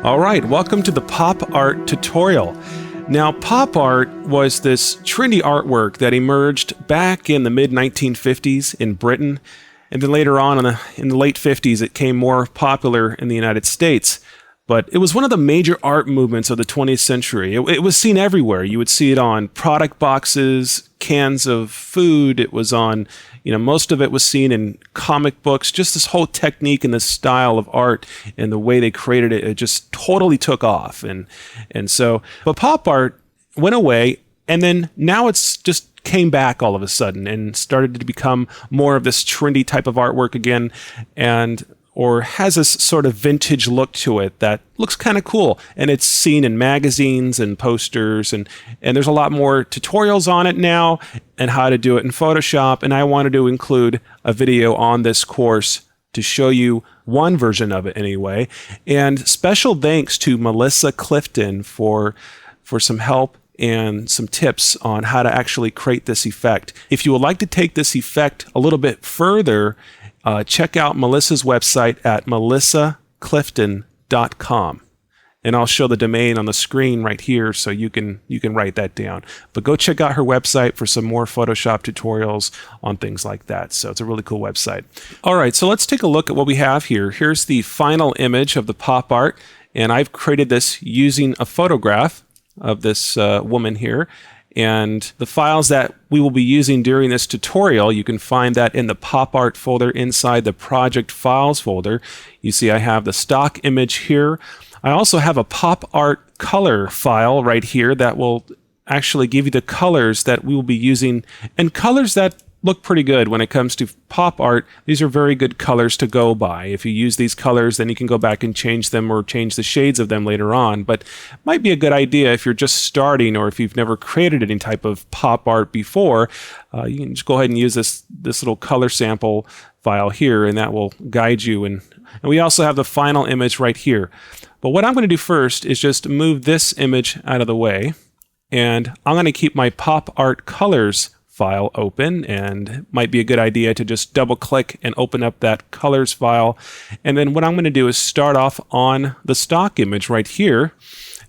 All right, welcome to the pop art tutorial. Now, pop art was this trendy artwork that emerged back in the mid-1950s in Britain, and then later on in the late 50s it became more popular in the United States. But it was one of the major art movements of the 20th century. It was seen everywhere. You would see it on product boxes, cans of food. It was on, most of it was seen in comic books. Just this whole technique and this style of art and the way they created it, it just totally took off. But pop art went away, and then now it's just came back all of a sudden and started to become more of this trendy type of artwork again, or has this sort of vintage look to it that looks kind of cool. And it's seen in magazines and posters, and there's a lot more tutorials on it now and how to do it in Photoshop. And I wanted to include a video on this course to show you one version of it anyway. And special thanks to Melissa Clifton for some help and some tips on how to actually create this effect. If you would like to take this effect a little bit further, check out Melissa's website at melissaclifton.com. And I'll show the domain on the screen right here so you can write that down. But go check out her website for some more Photoshop tutorials on things like that. So it's a really cool website. All right, so let's take a look at what we have here. Here's the final image of the pop art, and I've created this using a photograph of this woman here. And the files that we will be using during this tutorial, you can find that in the pop art folder inside the project files folder. You see I have the stock image here. I also have a pop art color file right here that will actually give you the colors that we will be using, and colors that look pretty good when it comes to pop art. These are very good colors to go by. If you use these colors, then you can go back and change them or change the shades of them later on. But it might be a good idea if you're just starting, or if you've never created any type of pop art before. You can just go ahead and use this little color sample file here, and that will guide you. And we also have the final image right here. But what I'm going to do first is just move this image out of the way, and I'm going to keep my pop art colors file open, and it might be a good idea to just double click and open up that colors file. And then what I'm going to do is start off on the stock image right here,